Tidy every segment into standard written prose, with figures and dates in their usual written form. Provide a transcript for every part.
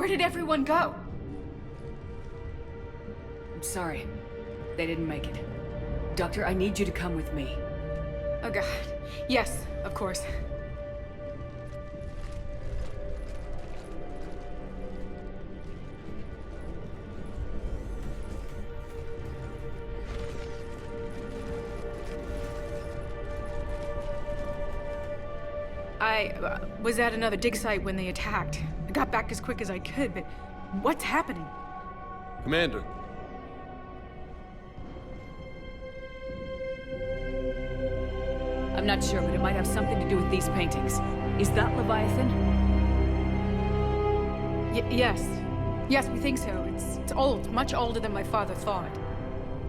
Where did everyone go? I'm sorry. They didn't make it. Doctor, I need you to come with me. Oh god. Yes, of course. I was at another dig site when they attacked. I got back as quick as I could, but what's happening? Commander. I'm not sure, but it might have something to do with these paintings. Is that Leviathan? Yes. Yes, we think so. It's old, much older than my father thought.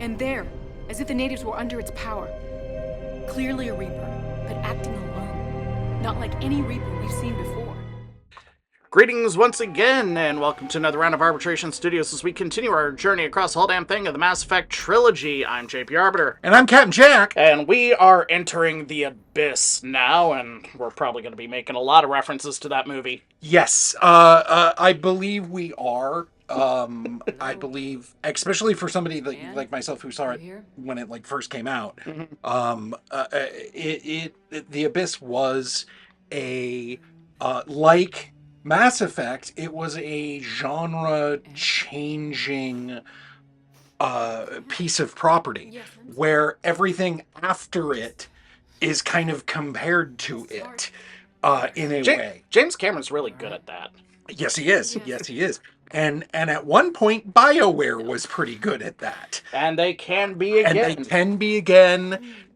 And there, as if the natives were under its power. Clearly a Reaper, but acting alone. Not like any Reaper we've seen before. Greetings once again, and welcome to another round of Arbitration Studios as we continue our journey across the whole damn thing of the Mass Effect trilogy. I'm JP Arbiter. And I'm Captain Jack. And we are entering the Abyss now, and we're probably going to be making a lot of references to that movie. Yes, I believe we are. I believe, especially for somebody like myself who saw it when it first came out, the Abyss was a like Mass Effect. It was a genre-changing piece of property where everything after it is kind of compared to it in a way. James Cameron's really good at that. Yes, he is. Yes, he is. And at one point, BioWare was pretty good at that. And they can be again.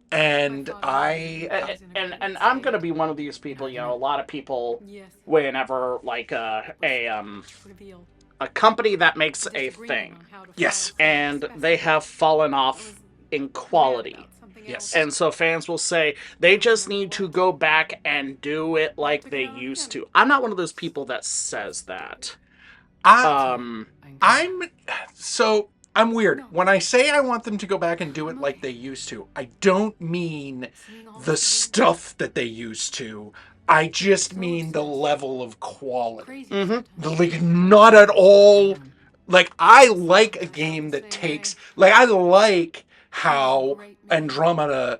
And I'm gonna be one of these people. You know, a lot of people, whenever like a company that makes a thing, yes, and they have fallen off in quality. Yes. And so fans will say, they just need to go back and do it like they used to. I'm not one of those people that says that. I'm weird. When I say I want them to go back and do it like they used to, I don't mean the stuff that they used to. I just mean the level of quality. Like, not at all. Like, I like a game that takes... Like, I like how Andromeda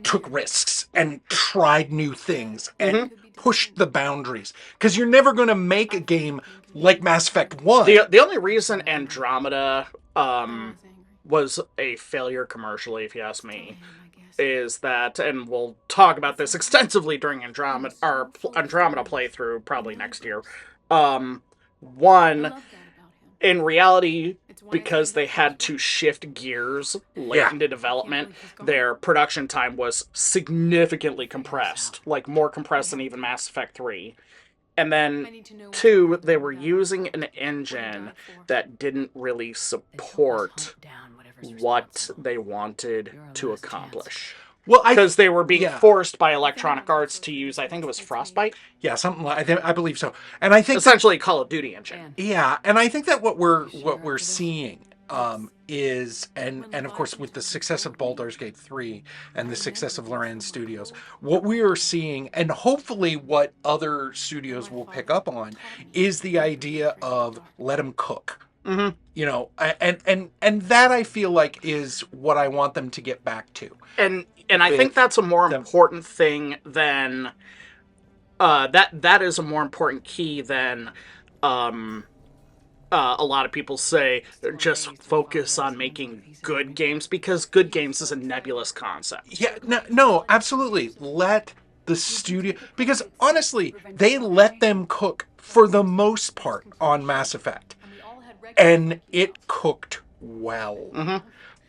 took risks and tried new things and pushed the boundaries. Because you're never going to make a game like Mass Effect 1. The only reason Andromeda was a failure commercially, if you ask me, is that, and we'll talk about this extensively during Andromeda playthrough probably next year. One, in reality, because they had to shift gears late into development, their production time was significantly compressed, like more compressed than even Mass Effect 3. And then, two, they were using an engine that didn't really support what they wanted to accomplish. Well, because they were being forced by Electronic Arts to use, I think it was Frostbite? Yeah, something like I believe so. And I think essentially Call of Duty engine. Yeah, and I think that what we're seeing is, and of course with the success of Baldur's Gate 3 and the success of Loran Studios, what we are seeing, and hopefully what other studios will pick up on, is the idea of let them cook. You know, and that I feel like is what I want them to get back to. And I think that's a more important thing than that is a more important key than a lot of people say just focus on making good games, because good games is a nebulous concept. Yeah, no, absolutely. Let the studio, because honestly, they let them cook for the most part on Mass Effect. And it cooked well.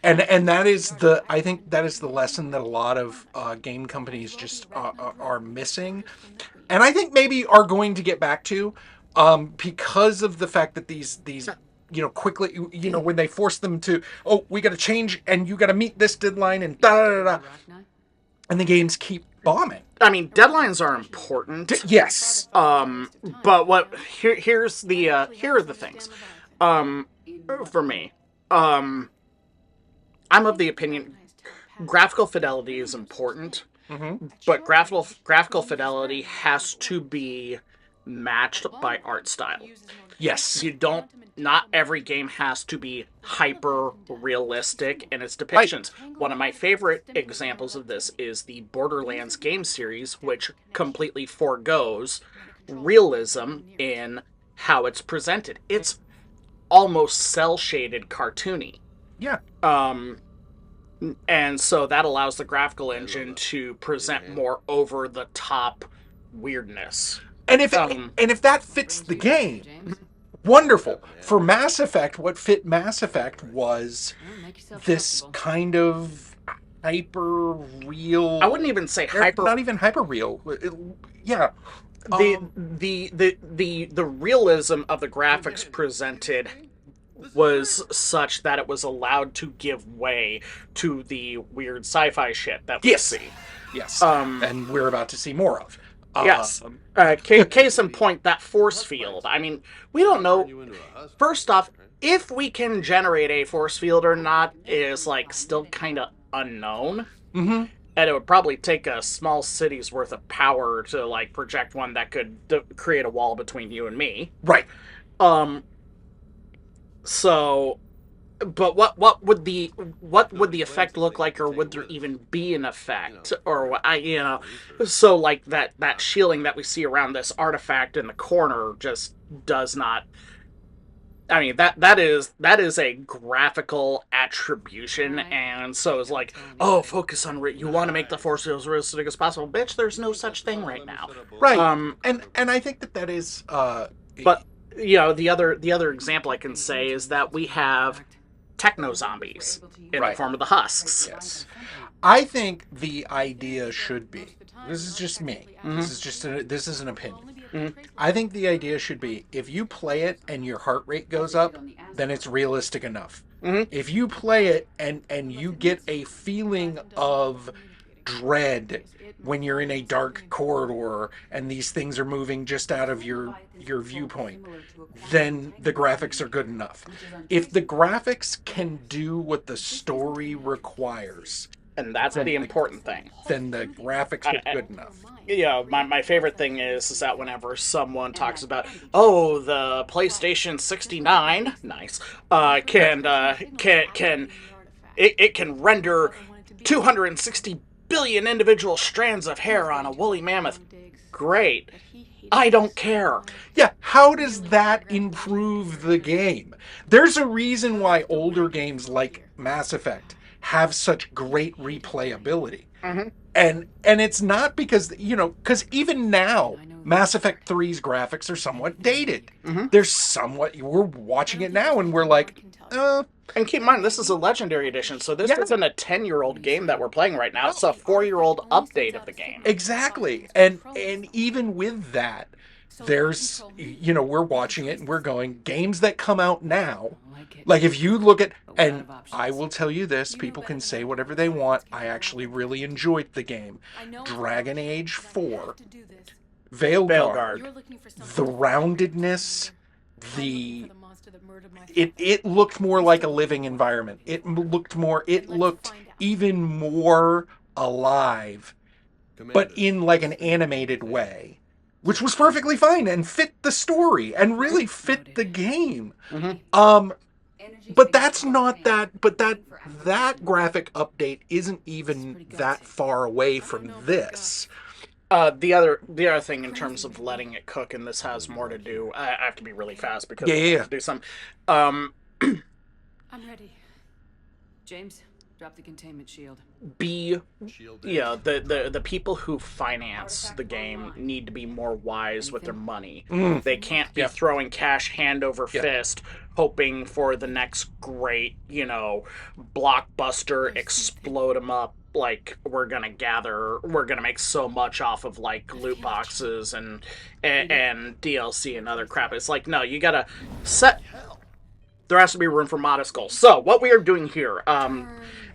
And that is I think that is the lesson that a lot of game companies just are missing. And I think maybe are going to get back to, because of the fact that these quickly, when they force them to, we got to change and you got to meet this deadline and da-da-da-da. And the games keep bombing. I mean, deadlines are important. Yes. But here are the things. For me, I'm of the opinion graphical fidelity is important, but graphical fidelity has to be matched by art style. Yes. Not every game has to be hyper realistic in its depictions. One of my favorite examples of this is the Borderlands game series, which completely forgoes realism in how it's presented. It's almost cel-shaded cartoony. Yeah. And so that allows the graphical engine to present more over-the-top weirdness. And if that fits the game, wonderful. For Mass Effect, what fit Mass Effect was this kind of hyper real. I wouldn't even say hyper. Not even hyper real. Yeah. The realism of the graphics presented was such that it was allowed to give way to the weird sci-fi shit that we see. Yes. And we're about to see more of. Yes. Case in point, that force field. I mean, we don't know. First off, if we can generate a force field or not is, like, still kind of unknown. Mm-hmm. And it would probably take a small city's worth of power to, like, project one that could create a wall between you and me. Right. So, but what would the effect look like, or would there even be an effect, or so like that shielding that we see around this artifact in the corner just does not. I mean, that is a graphical attribution, and so it's like, oh, focus on you want to make the force field as realistic as possible, bitch. There's no such thing right now, right? And I think that is, but. The other example I can say is that we have techno zombies in the form of the husks. Yes. I think the idea should be, this is just me, this is an opinion. Mm-hmm. I think the idea should be, if you play it and your heart rate goes up, then it's realistic enough. Mm-hmm. If you play it and you get a feeling of dread when you're in a dark corridor and these things are moving just out of your viewpoint, then the graphics are good enough. If the graphics can do what the story requires, and that's the important thing, then the graphics are good enough. My favorite thing is that whenever someone talks about, oh, the PlayStation 69, nice, can render 260 billion individual strands of hair on a woolly mammoth. Great. I don't care. Yeah, how does that improve the game? There's a reason why older games like Mass Effect have such great replayability. Mm-hmm. And it's not because, because even now, Mass Effect 3's graphics are somewhat dated. Mm-hmm. We're watching it now and we're like, And keep in mind, this is a Legendary Edition, so this isn't a 10-year-old game that we're playing right now. It's a 4-year-old update of the game. Exactly. And even with that, there's, we're watching it and we're going, games that come out now, like if you look at, and I will tell you this, people can say whatever they want, I actually really enjoyed the game. Dragon Age 4, Veilguard, the roundedness, it looked more like a living environment. It looked even more alive, but in like an animated way, which was perfectly fine and fit the story and really fit the game. Mm-hmm. But that's not that. But that graphic update isn't even that far away from this. The other thing in terms of letting it cook, and this has more to do. I have to be really fast because I have to do some. I'm ready. James, drop the containment shield. The people who finance the game need to be more wise with their money. They can't be throwing cash hand over fist, hoping for the next great, blockbuster, explode 'em up. Like, we're gonna make so much off of like loot boxes and DLC and other crap. It's like, no, you gotta set. There has to be room for modest goals. So what we are doing here,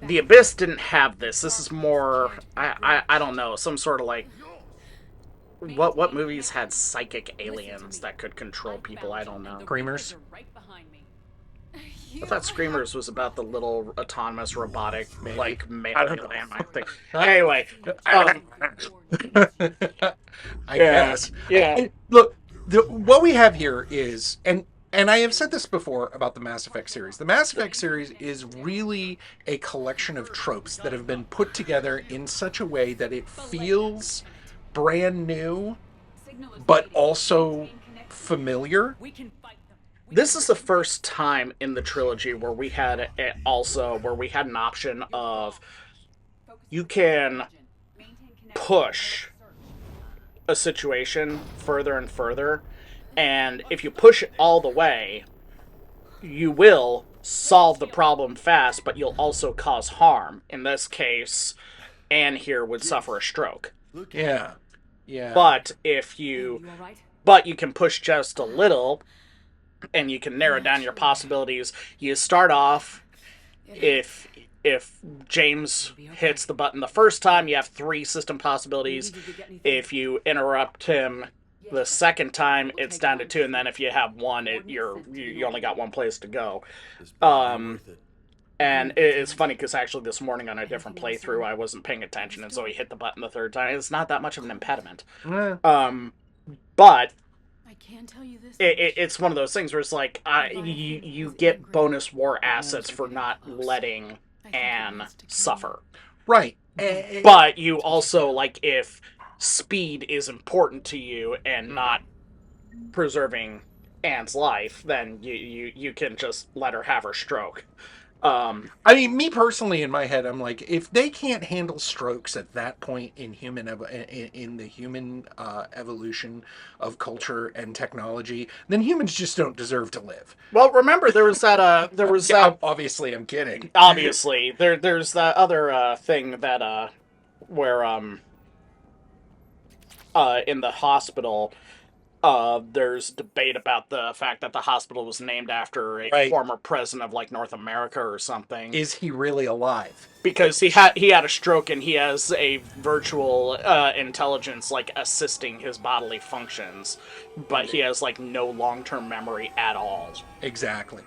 the Abyss didn't have this. This is more, I don't know, some sort of like, what movies had psychic aliens that could control people? I don't know. Screamers. I thought Screamers was about the little autonomous robotic, like, male alien thing. Anyway. I guess. Yeah. And look, what we have here is, and I have said this before about the Mass Effect series. The Mass Effect series is really a collection of tropes that have been put together in such a way that it feels brand new, but also familiar. This is the first time in the trilogy where we had an option of you can push a situation further and further, and if you push it all the way, you will solve the problem fast, but you'll also cause harm. In this case, Anne here would suffer a stroke. Yeah. But you can push just a little, and you can narrow down your possibilities. You start off, if James hits the button the first time, you have 3 system possibilities. If you interrupt him the second time, it's down to 2, and then if you have 1, you only got 1 place to go. And it's funny because actually this morning on a different playthrough, I wasn't paying attention, and so he hit the button the 3rd time. It's not that much of an impediment. But it's one of those things where it's like you get bonus war assets for not letting Anne suffer. Right. But you also, like, if speed is important to you and not preserving Anne's life, then you can just let her have her stroke. I mean, me personally, in my head, I'm like, if they can't handle strokes at that point in the human evolution of culture and technology, then humans just don't deserve to live. Well, remember there was that obviously, I'm kidding. Obviously, there's that other thing that where in the hospital. There's debate about the fact that the hospital was named after a former president of, like, North America or something. Is he really alive? Because he had a stroke and he has a virtual intelligence, like, assisting his bodily functions, but he has, like, no long-term memory at all. Exactly.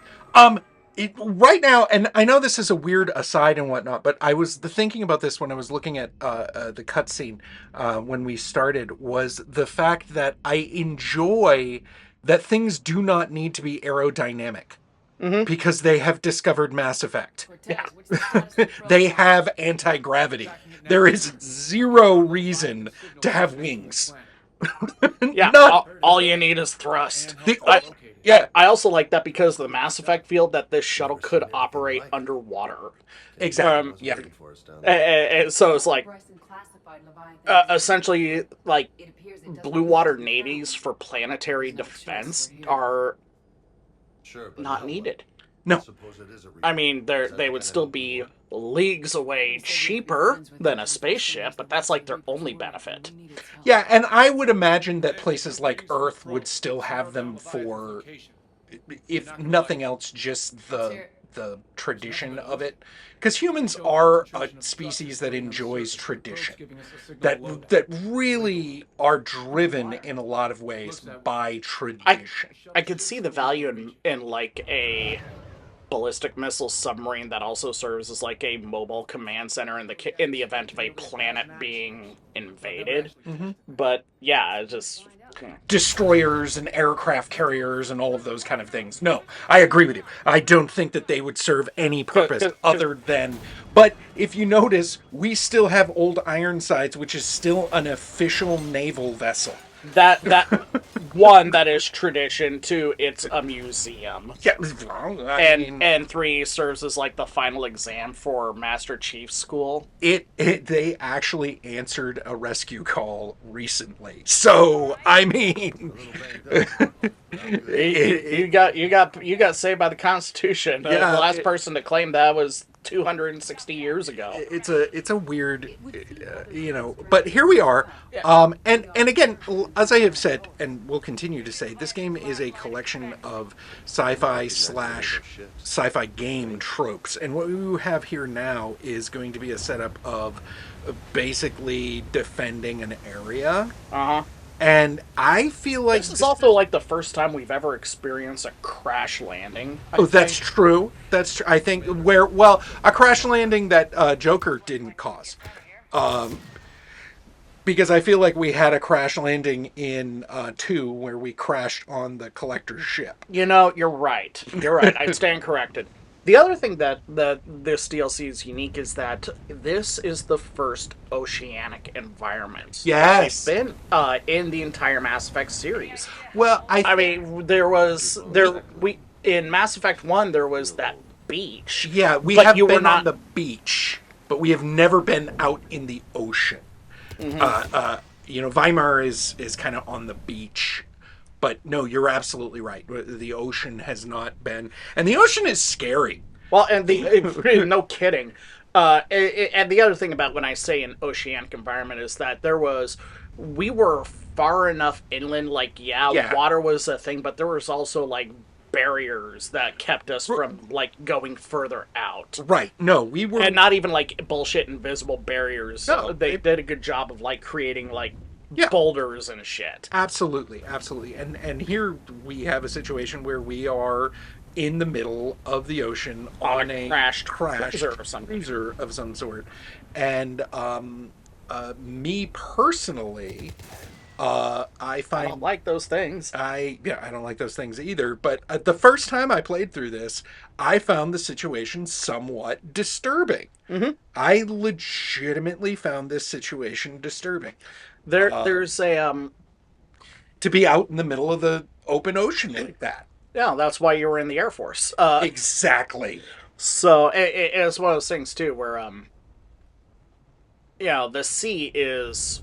Right now, and I know this is a weird aside and whatnot, but I was thinking about this when I was looking at the cutscene when we started, was the fact that I enjoy that things do not need to be aerodynamic. Mm-hmm. Because they have discovered Mass Effect. Yeah. They have anti-gravity. There is 0 reason to have wings. Yeah, all you need is thrust. Yeah. I also like that because of the Mass Effect field that this shuttle could operate underwater. Exactly. Yeah. And so it's like, essentially, like, blue water navies for planetary defense are not needed. No. I mean, they would still be leagues away cheaper than a spaceship, but that's like their only benefit. Yeah, and I would imagine that places like Earth would still have them for, if nothing else, just the tradition of it. Because humans are a species that enjoys tradition. That really are driven in a lot of ways by tradition. I could see the value in like a ballistic missile submarine that also serves as like a mobile command center in the event of a planet being invaded. Mm-hmm. But yeah, it just destroyers and aircraft carriers and all of those kind of things. No, I agree with you. I don't think that they would serve any purpose other than... But if you notice, we still have old Ironsides, which is still an official naval vessel. That one, that is tradition. 2, it's a museum. Yeah, and 3 serves as like the final exam for Master Chief School. They actually answered a rescue call recently. So I mean, you got saved by the Constitution. Yeah, the last person to claim that was 260 years ago. It's a weird, but here we are. And again, as I have said, and will continue to say, this game is a collection of sci-fi game tropes. And what we have here now is going to be a setup of basically defending an area. Uh-huh. And I feel like this is also like the first time we've ever experienced a crash landing. That's true. That's true. I think a crash landing that Joker didn't cause. Because I feel like we had a crash landing in 2 where we crashed on the collector's ship. You know, you're right. You're right. I stand corrected. The other thing that this DLC is unique is that this is the first oceanic environment. Yes. They've been in the entire Mass Effect series. Well, I mean, in Mass Effect 1 there was that beach. Yeah, we but have you been were not on the beach, but we have never been out in the ocean. Weimar is kind of on the beach. But no, you're absolutely right. The ocean has not been... And the ocean is scary. Well, and no kidding. And the other thing about when I say an oceanic environment is that we were far enough inland, like, water was a thing, but there was also, like, barriers that kept us from, like, going further out. Right. No, we were... And not even, like, bullshit invisible barriers. No, they did a good job of, like, creating, like, Yeah. boulders and shit. Absolutely. And here we have a situation where we are in the middle of the ocean on a crashed cruiser of some sort. And me personally, I find... I don't like those things. I don't like those things either. But the first time I played through this, I found the situation somewhat disturbing. Mm-hmm. I legitimately found this situation disturbing. There's a to be out in the middle of the open ocean like that. Yeah, that's why you were in the Air Force. Exactly. So it's one of those things too, where the sea is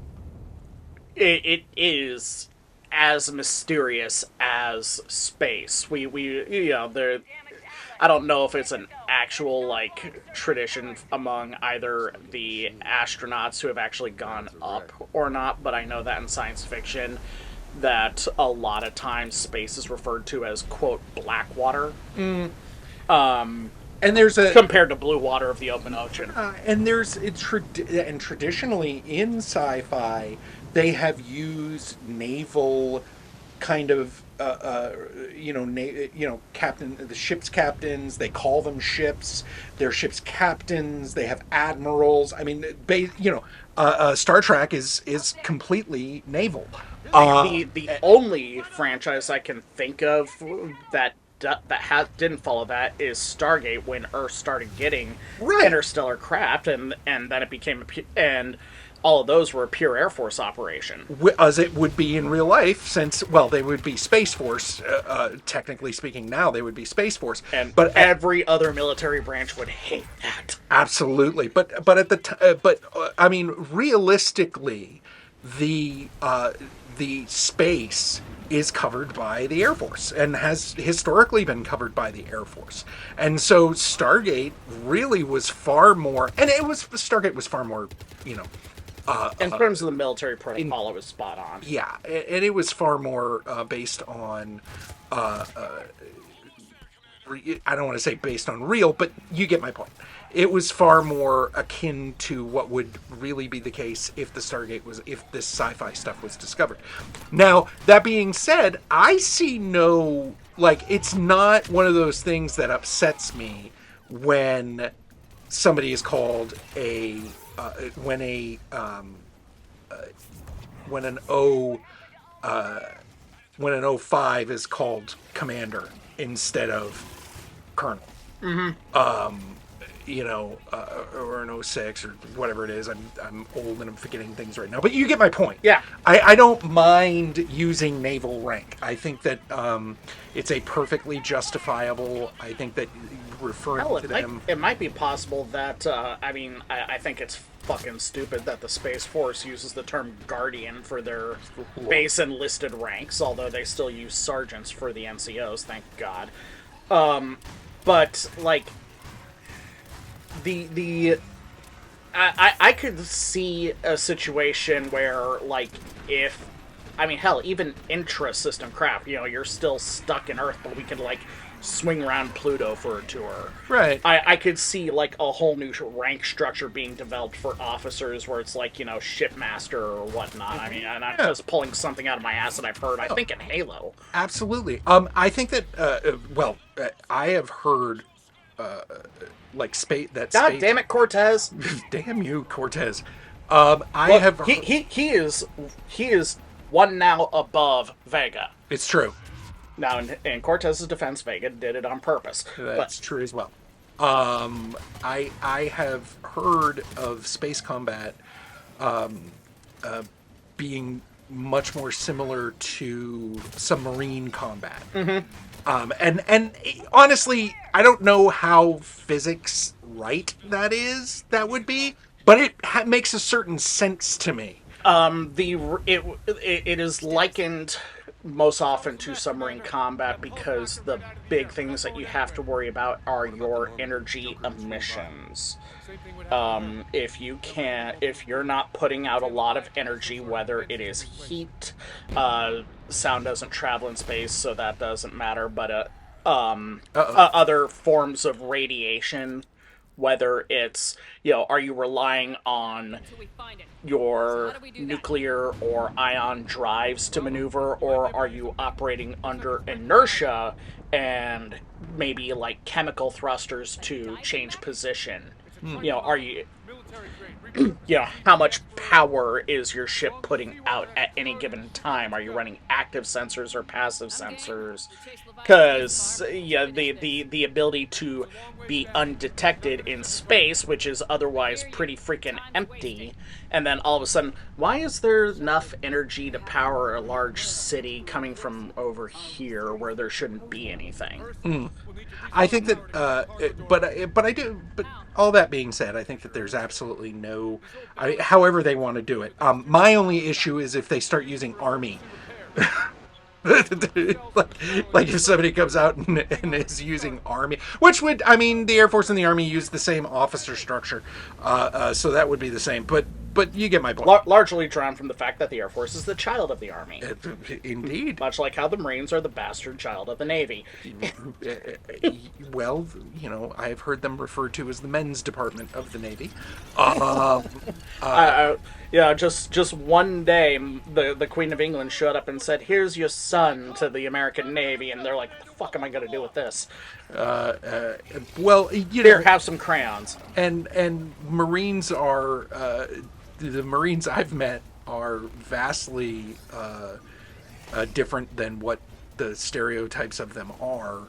it is as mysterious as space. I don't know if it's an actual, like, tradition among either the astronauts who have actually gone up or not, but I know that in science fiction that a lot of times space is referred to as, quote, black water. And there's compared to blue water of the open ocean. And traditionally in sci-fi, they have used naval kind of the ship's captains, they call them ships. They're ship's captains. They have admirals. I mean, Star Trek is completely naval. The only franchise I can think of that didn't follow that is Stargate, when Earth started getting interstellar craft, and then it became and all of those were a pure Air Force operation. As it would be in real life, since, well, they would be Space Force, technically speaking now, they would be Space Force. But every other military branch would hate that. Absolutely. But I mean, realistically, the space is covered by the Air Force and has historically been covered by the Air Force. And so Stargate really was far more, Stargate was far more, in terms of the military protocol, it was spot on. Yeah, and it was far more based on, I don't want to say based on real, but you get my point. It was far more akin to what would really be the case if this sci-fi stuff was discovered. Now, that being said, I see it's not one of those things that upsets me when somebody is called when an O5 is called commander instead of colonel. Mm-hmm. Or an 06 or whatever it is. I'm old and I'm forgetting things right now, but you get my point. Yeah. I don't mind using naval rank. I think that it's a perfectly justifiable. I think that referring to them. It might be possible that I think it's fucking stupid that the Space Force uses the term Guardian for their base enlisted ranks, although they still use sergeants for the NCOs, thank God. But like I could see a situation where, like, even intra-system craft, you're still stuck in Earth, but we could, like, swing around Pluto for a tour. Right. I could see, like, a whole new rank structure being developed for officers where it's, like, shipmaster or whatnot. I mean, and I'm just pulling something out of my ass that I've heard, I think, in Halo. Absolutely. I think that, I have heard... God damn it, Cortez! Damn you, Cortez. I have. He is one now above Vega. It's true. Now, in Cortez's defense, Vega did it on purpose. That's true as well. I have heard of space combat being much more similar to submarine combat. And honestly, I don't know how physics right that would be, but it makes a certain sense to me. It is likened most often to submarine combat because the big things that you have to worry about are your energy emissions. If you're not putting out a lot of energy, whether it is heat, sound doesn't travel in space, so that doesn't matter, but other forms of radiation, whether it's, are you relying on your nuclear or ion drives to maneuver, or are you operating under inertia and maybe like chemical thrusters to change position? Are you how much power is your ship putting out at any given time? Are you running active sensors or passive sensors? Because the ability to be undetected in space, which is otherwise pretty freaking empty, and then all of a sudden, why is there enough energy to power a large city coming from over here where there shouldn't be anything? I think that, but all that being said, I think that there's absolutely no, however they want to do it. My only issue is if they start using army. like if somebody comes out and is using army, which would, the Air Force and the Army use the same officer structure, so that would be the same. But you get my point. Largely drawn from the fact that the Air Force is the child of the Army. Indeed. Much like how the Marines are the bastard child of the Navy. Well, I have heard them referred to as the men's department of the Navy. Just one day, the Queen of England showed up and said, "Here's your son," to the American Navy, and they're like, "The fuck am I going to do with this?" Well, Here, have some crayons. And Marines are the Marines I've met are vastly different than what the stereotypes of them are.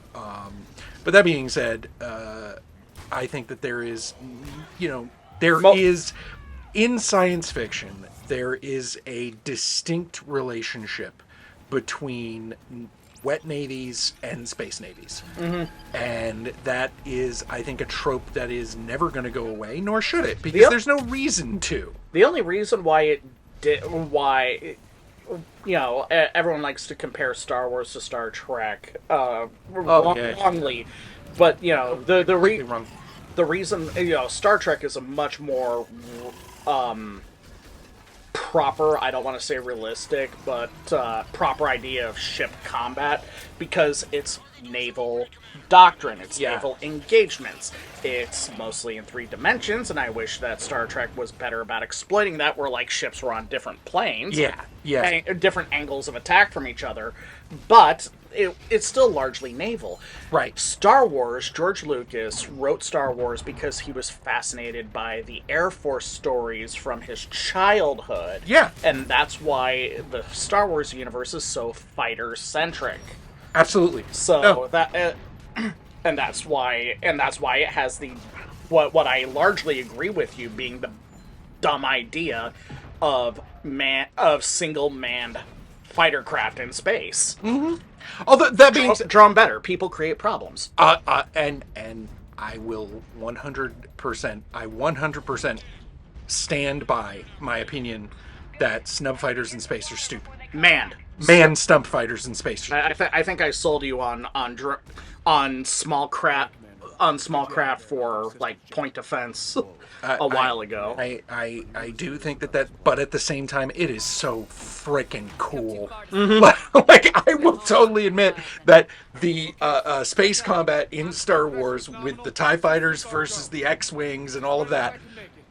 But that being said, I think that there is, is in science fiction, there is a distinct relationship between wet navies and space navies. And that is, I think, a trope that is never going to go away, nor should it, because there's no reason to. The only reason why everyone likes to compare Star Wars to Star Trek wrongly, but the reason Star Trek is a much more proper, I don't want to say realistic, but proper idea of ship combat, because it's naval doctrine, it's naval engagements. It's mostly in 3 dimensions, and I wish that Star Trek was better about exploiting that, where like ships were on different planes, different angles of attack from each other, but it's still largely naval. Right. Star Wars, George Lucas wrote Star Wars because he was fascinated by the Air Force stories from his childhood. Yeah. And that's why the Star Wars universe is so fighter-centric. Absolutely. So and that's why it has the what I largely agree with you being the dumb idea of single-manned fighter craft in space. Although that being drawn better, people create problems. And I will 100% stand by my opinion that snub fighters in space are stupid. Manned stump fighters in space. I think I sold you on small craft for like point defense a while ago. I do think that, but at the same time, it is so freaking cool. Like, I will totally admit that the space combat in Star Wars with the TIE fighters versus the X-Wings and all of that,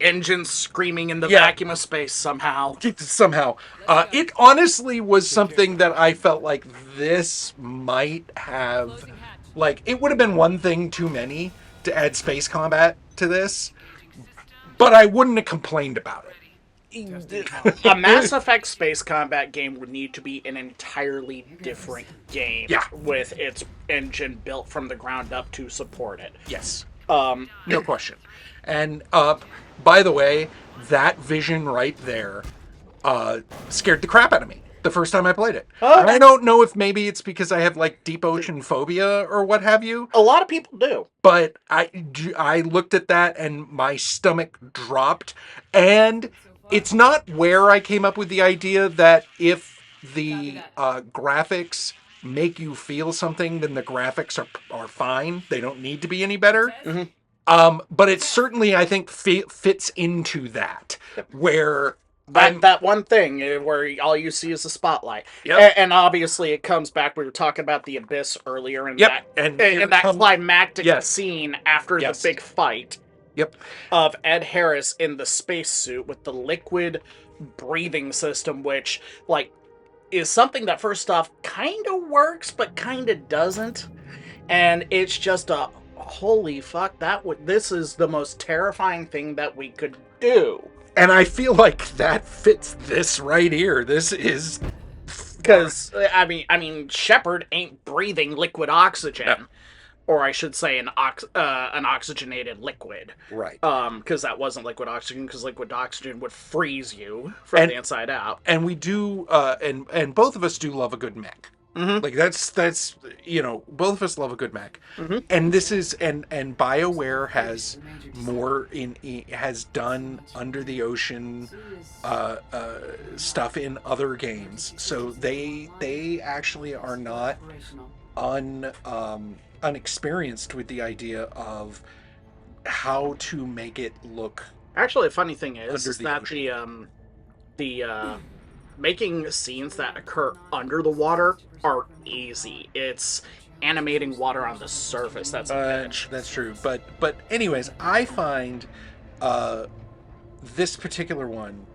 engines screaming in the vacuum of space somehow. It honestly was something that I felt like this might have, like, it would have been one thing too many to add space combat to this, but I wouldn't have complained about it. A Mass Effect space combat game would need to be an entirely different game with its engine built from the ground up to support it. Yes. No question. And by the way, that vision right there scared the crap out of me the first time I played it. And I don't know if maybe it's because I have like deep ocean phobia or what have you. A lot of people do. But I looked at that and my stomach dropped. And it's not where I came up with the idea that if the graphics make you feel something, then the graphics are fine. They don't need to be any better. Mm-hmm. But it certainly, I think, fits into that, where... That one thing where all you see is the spotlight. Yep. And obviously it comes back, we were talking about the Abyss earlier, and yep. that climactic scene after the big fight. Yep. Of Ed Harris in the spacesuit with the liquid breathing system, which, like, is something that first off kind of works, but kind of doesn't. And it's just a, holy fuck, this is the most terrifying thing that we could do. And I feel like that fits this right here. This is... Because, I mean, Sheppard ain't breathing liquid oxygen. No. Or I should say an oxygenated liquid. Right. Because that wasn't liquid oxygen, because liquid oxygen would freeze you from the inside out. And we do, and both of us do love a good mech. Mm-hmm. Like that's both of us love a good mech. Mm-hmm. And this is, and BioWare has more has done under the ocean stuff in other games. So they actually are not unexperienced with the idea of how to make it look. Actually, a funny thing is that ocean. the making scenes that occur under the water are easy. It's animating water on the surface. That's a bitch. That's true. But anyways, I find this particular one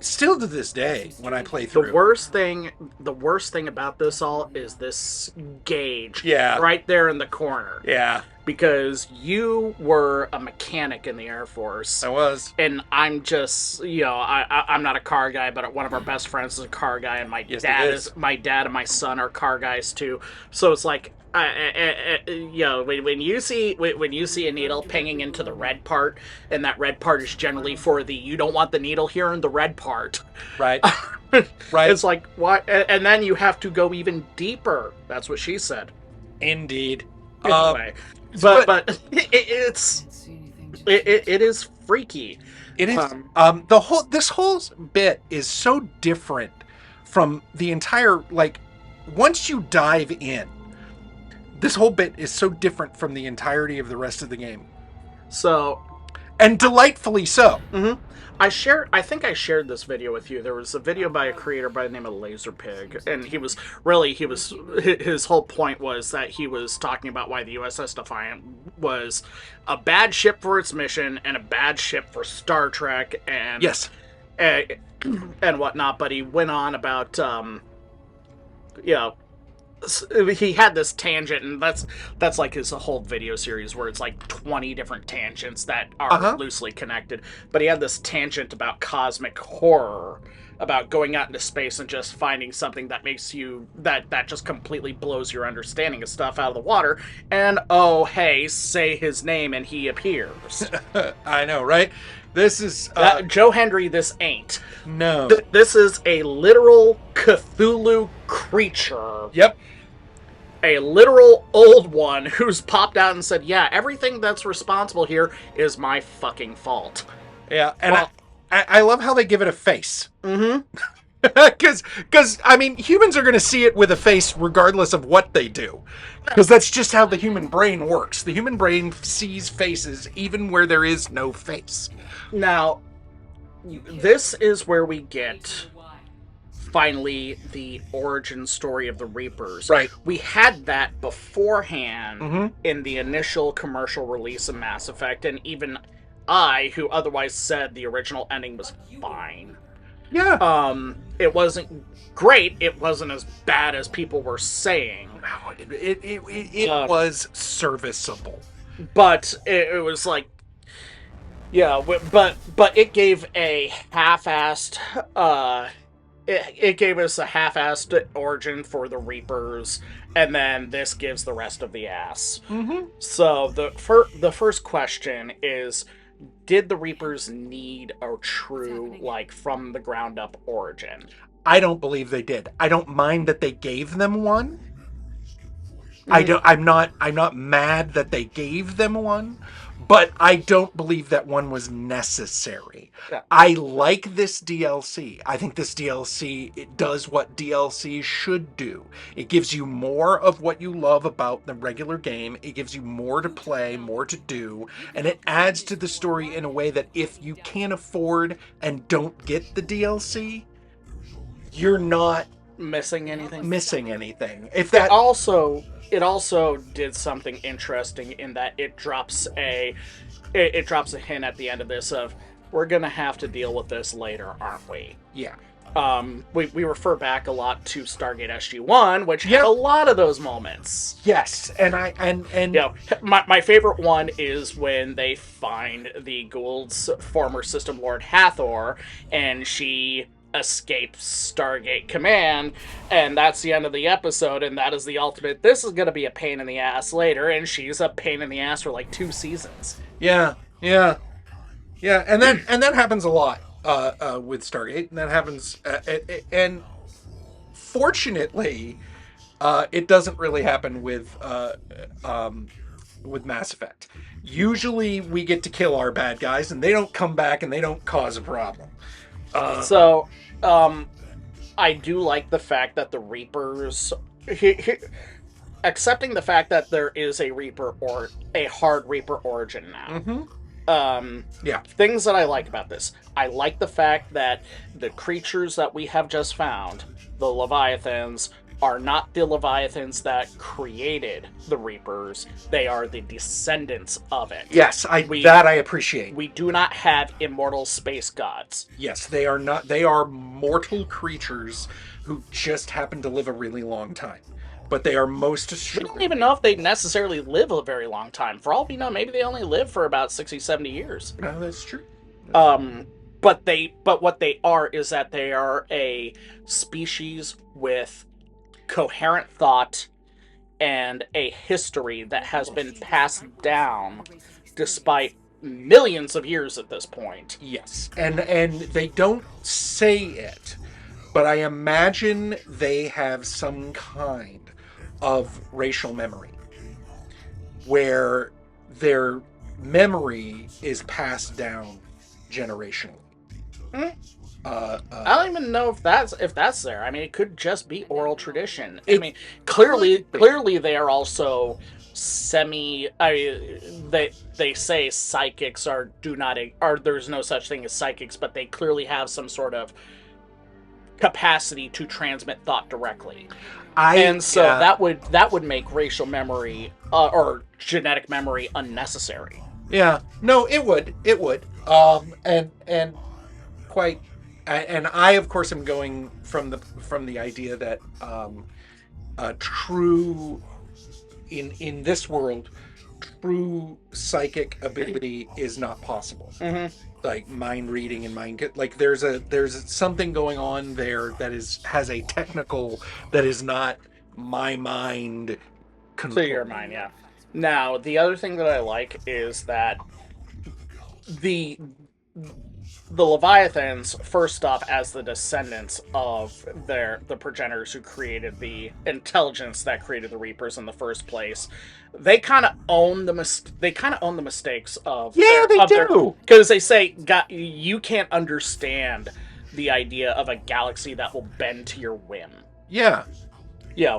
still to this day when I play through. The worst thing about this all is this gauge right there in the corner. Yeah. Because you were a mechanic in the Air Force. I was. And I'm just, I'm not a car guy, but one of our best friends is a car guy, and my dad and my son are car guys too. So it's like, when you see a needle pinging into the red part, and that red part is generally for you don't want the needle here in the red part. Right. Right. It's like, what? And then you have to go even deeper. That's what she said. Indeed. Anyway. But it is freaky. It is. This whole bit is so different from the entire, like, once you dive in, this whole bit is so different from the entirety of the rest of the game. So, and delightfully so. Mm-hmm. I think I shared this video with you. There was a video by a creator by the name of Laserpig, and his whole point was that he was talking about why the USS Defiant was a bad ship for its mission and a bad ship for Star Trek and and whatnot. But he went on about he had this tangent, and that's like his whole video series where it's like 20 different tangents that are loosely connected. But he had this tangent about cosmic horror, about going out into space and just finding something that makes you that just completely blows your understanding of stuff out of the water. And say his name and he appears. I know, right? This is Joe Hendry. This ain't. No. This is a literal Cthulhu creature. Yep. A literal old one who's popped out and said, yeah, everything that's responsible here is my fucking fault. Yeah, and I love how they give it a face. Mm-hmm. Because, I mean, humans are going to see it with a face regardless of what they do. Because that's just how the human brain works. The human brain sees faces even where there is no face. Now, this is where we get... finally the origin story of the Reapers. Right. We had that beforehand in the initial commercial release of Mass Effect, and even I, who otherwise said the original ending was fine. Yeah. It wasn't great. It wasn't as bad as people were saying. No, it was serviceable. But it was like, Yeah, but it gave a half-assed it gave us a half-assed origin for the Reapers, and then this gives the rest of the ass. Mm-hmm. So the first question is, did the Reapers need a true, like, from the ground up origin? I don't believe they did. I don't mind that they gave them one. Mm. I'm not mad that they gave them one, but I don't believe that one was necessary. Yeah. I like this DLC. I think this DLC, it does what DLC should do. It gives you more of what you love about the regular game. It gives you more to play, more to do, and it adds to the story in a way that if you can't afford and don't get the DLC, you're not Missing anything? missing anything. If It that also did something interesting in that it drops a hint at the end of this of, we're gonna have to deal with this later, aren't we? yeah. We refer back a lot to Stargate SG-1, which had Yep. a lot of those moments. Yes, and You know, my favorite one is when they find the Gould's former system lord Hathor, and she escapes Stargate Command, and that's the end of the episode, and that is the ultimate, this is going to be a pain in the ass later, and she's a pain in the ass for like 2 seasons. yeah, and that happens a lot with Stargate, and that happens, and fortunately, it doesn't really happen with Mass Effect. Usually, we get to kill our bad guys, and they don't come back, and they don't cause a problem. So, I do like the fact that the Reapers, accepting the fact that there is a Reaper or a hard Reaper origin now. Yeah. Things that I like about this. I like the fact that the creatures that we have just found, the Leviathans, are not the Leviathans that created the Reapers. They are the descendants of it. Yes, I appreciate. We do not have immortal space gods. Yes, they are not. They are mortal creatures who just happen to live a really long time. But they are most We assuredly. don't even know if they necessarily live a very long time. For all we know, maybe they only live for about 60, 70 years. No, that's true. But what they are is that they are a species with coherent thought and a history that has been passed down despite millions of years at this point. Yes, and they don't say it, but I imagine they have some kind of racial memory where their memory is passed down generationally. I don't even know if that's there. I mean, it could just be oral tradition. I mean, clearly they are also they say psychics are there's no such thing as psychics, but they clearly have some sort of capacity to transmit thought directly. That would make racial memory or genetic memory unnecessary. Yeah, no, it would, and quite, and I of course am going from the idea that true in this world, true psychic ability is not possible. Mm-hmm. Like mind reading and like there's something going on there that has a technical that is not my mind control. To your mind, yeah. Now, the other thing that I like is that the Leviathans, first off, as the descendants of the progenitors who created the intelligence that created the Reapers in the first place, they kind of own the mistakes of they do, because they say, you can't understand the idea of a galaxy that will bend to your whim. Yeah.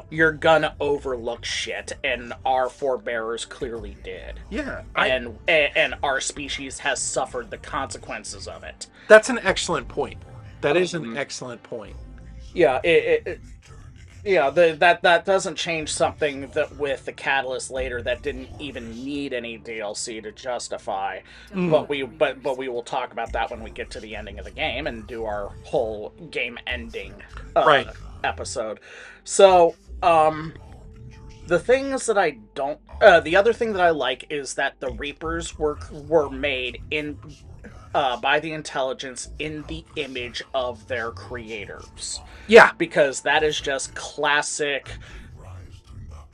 You're gonna overlook shit, and our forebears clearly did. Yeah. And our species has suffered the consequences of it. That's an excellent point. That is an excellent point. Yeah, that doesn't change something that with the catalyst later that didn't even need any DLC to justify. But we will talk about that when we get to the ending of the game and do our whole game ending right episode. So, The things that I don't... the other thing that I like is that the Reapers were made in by the intelligence in the image of their creators. Yeah. Because that is just classic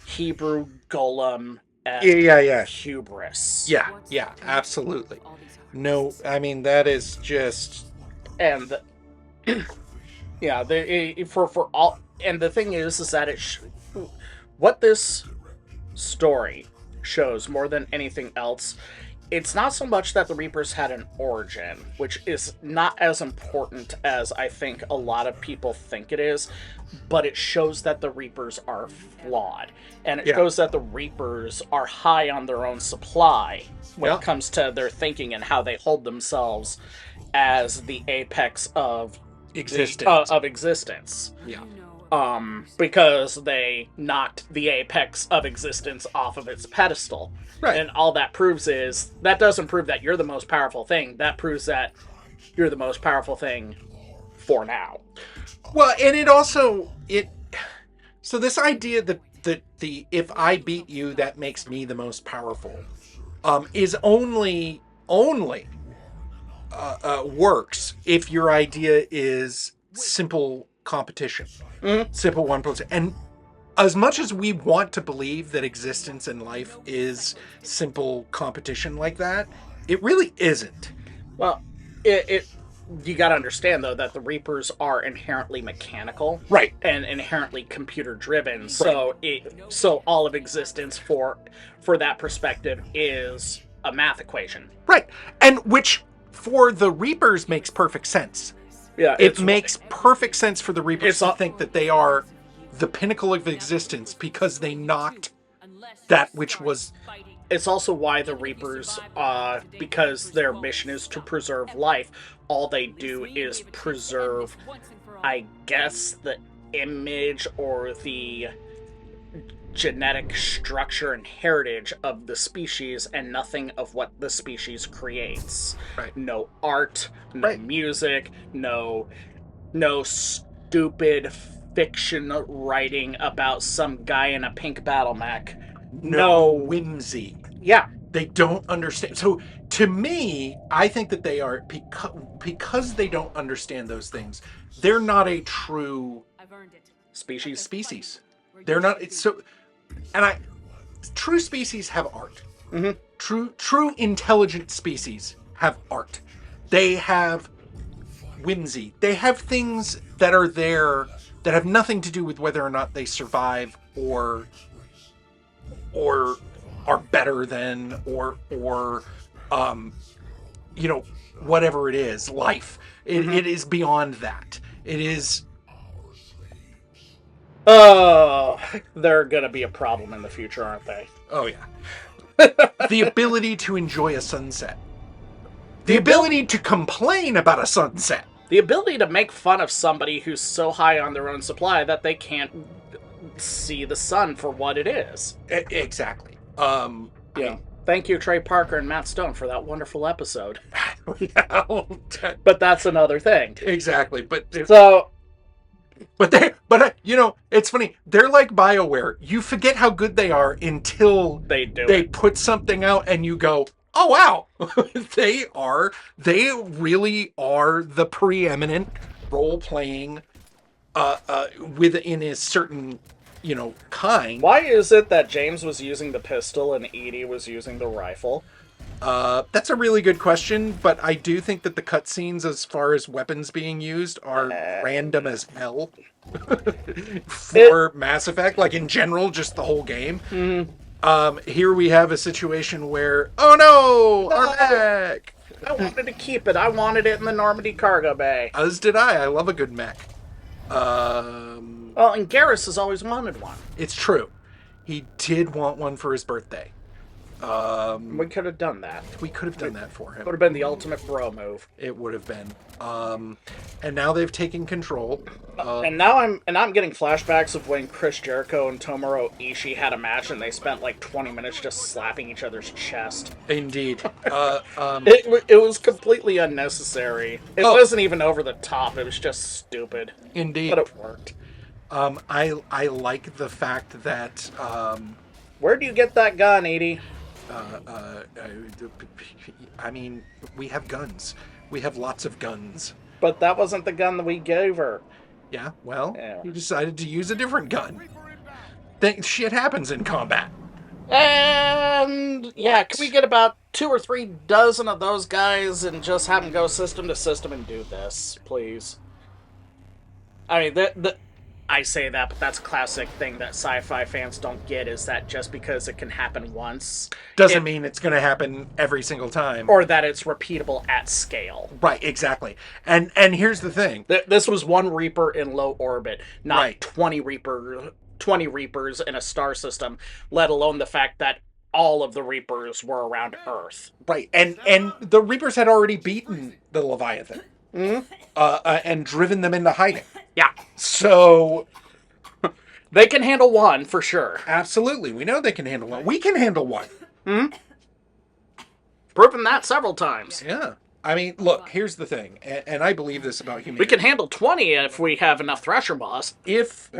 Hebrew golem Yeah. hubris. Yeah, absolutely. No, I mean, that is just... And yeah, for all... And the thing is that what this story shows more than anything else, it's not so much that the Reapers had an origin, which is not as important as I think a lot of people think it is, but it shows that the Reapers are flawed. And it shows that the Reapers are high on their own supply when it comes to their thinking and how they hold themselves as the apex of existence. Yeah. Because they knocked the apex of existence off of its pedestal. Right. And all that proves is, that doesn't prove that you're the most powerful thing. That proves that you're the most powerful thing for now. Well, and it also, so this idea that the if I beat you, that makes me the most powerful, is only works if your idea is simple competition. Simple 1+. And as much as we want to believe that existence and life is simple competition like that, it really isn't. Well, you got to understand though that the Reapers are inherently mechanical, right, and inherently computer driven. So so all of existence for that perspective is a math equation, right, and which for the Reapers makes perfect sense. Yeah, it makes perfect sense for the Reapers to think that they are the pinnacle of existence because they knocked that which was... It's also why the Reapers, because their mission is to preserve life, all they do is preserve, I guess, the image or the genetic structure and heritage of the species and nothing of what the species creates. Right. No art, no music, no stupid fiction writing about some guy in a pink battle mech. No whimsy. Yeah. They don't understand. So to me, I think that they are, because they don't understand those things, they're not a true species. They're not. It's so... And true species have art. Mm-hmm. True intelligent species have art. They have whimsy. They have things that are there that have nothing to do with whether or not they survive or are better than or whatever it is, life. It is beyond that. It is... Oh, they're gonna be a problem in the future, aren't they? Oh, yeah. The ability to enjoy a sunset. The ability to complain about a sunset. The ability to make fun of somebody who's so high on their own supply that they can't see the sun for what it is. Exactly. Yeah. Thank you, Trey Parker and Matt Stone, for that wonderful episode. But that's another thing. Exactly. But it's funny. They're like BioWare. You forget how good they are until they put something out and you go, oh, wow. They really are the preeminent role-playing within a certain, kind. Why is it that James was using the pistol and Edie was using the rifle? That's a really good question, but I do think that the cutscenes as far as weapons being used are random as hell for Mass Effect, like in general, just the whole game. Mm-hmm. Here we have a situation where, oh no, our mech! I wanted to keep it. I wanted it in the Normandy cargo bay. As did I. I love a good mech. Well, and Garrus has always wanted one. It's true. He did want one for his birthday. We could have done that. We could have done that for him. Would have been the ultimate bro move. It would have been. And now they've taken control. And now I'm getting flashbacks of when Chris Jericho and Tomohiro Ishii had a match, and they spent like 20 minutes just slapping each other's chest. Indeed. It was completely unnecessary. It wasn't even over the top. It was just stupid. Indeed. But it worked. I like the fact that Where do you get that gun, Edie? I mean, we have guns. We have lots of guns. But that wasn't the gun that we gave her. Yeah, well, Yeah. he decided to use a different gun. Shit happens in combat. And yeah, can we get about 2 or 3 dozen of those guys and just have them go system to system and do this, please? I mean, I say that, but that's a classic thing that sci-fi fans don't get, is that just because it can happen once Doesn't mean it's going to happen every single time. or that it's repeatable at scale. Right, exactly. And here's the thing. This was one Reaper in low orbit, not Right. 20 Reapers in a star system, let alone the fact that all of the Reapers were around Earth. Right, and the Reapers had already beaten the Leviathan. And driven them into hiding. Yeah. So They can handle one, for sure. absolutely, we know they can handle one. We can handle one. Proven that several times. Yeah. I mean, look, here's the thing, and I believe this about humanity. We can handle 20 if we have enough Thresher Boss. If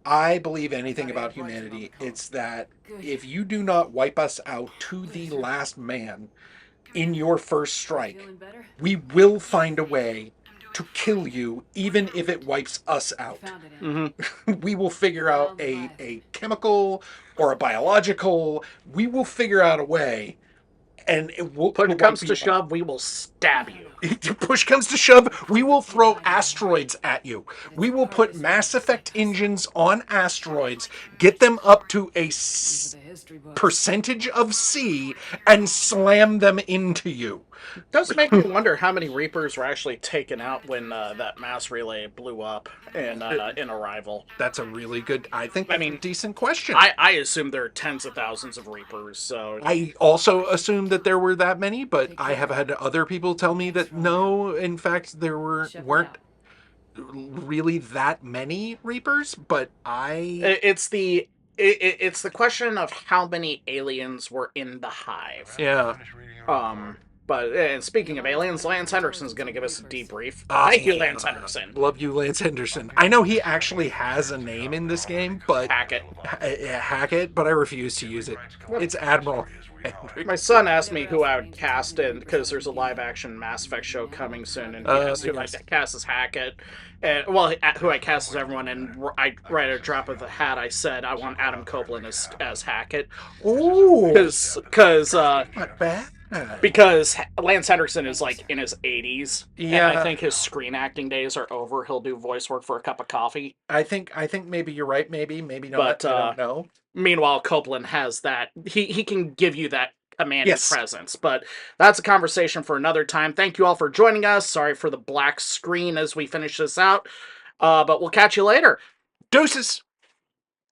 I believe anything about humanity, it's that if you do not wipe us out to the last man in your first strike, we will find a way to kill you, even if it wipes us out. We will figure out a chemical or a biological. We will figure out a way, and it will. When it comes to shove, we will stab you. Push comes to shove, we will throw asteroids at you. We will put Mass Effect engines on asteroids, get them up to a percentage of C, and slam them into you. It does make me wonder how many Reapers were actually taken out when that mass relay blew up in Arrival. That's a really good, I think that's a decent question. I assume there are tens of thousands of Reapers, so... I also assumed that there were that many, but I have had other people tell me that no, in fact, there weren't really that many Reapers, but It's the question of how many aliens were in the hive. Yeah. But and speaking of aliens, Lance Henderson's going to give us a debrief. Thank you, Lance Henderson. Love you, Lance Henderson. I know he actually has a name in this game, but... Hackett, but I refuse to use it. It's Admiral Hendrick. My son asked me who I would cast in, because there's a live-action Mass Effect show coming soon, and he asked who I cast as Hackett. And, well, who I cast as everyone, and right at a drop of the hat, I said I want Adam Copeland as Hackett. Ooh! Because Not bad. Because Lance Henderson is like in his 80s, yeah. And I think his screen acting days are over. He'll do voice work for a cup of coffee. I think maybe you're right. Maybe not. But I don't know. Meanwhile, Copeland has that. He can give you that commanding presence. But that's a conversation for another time. Thank you all for joining us. Sorry for the black screen as we finish this out. But we'll catch you later. Deuces.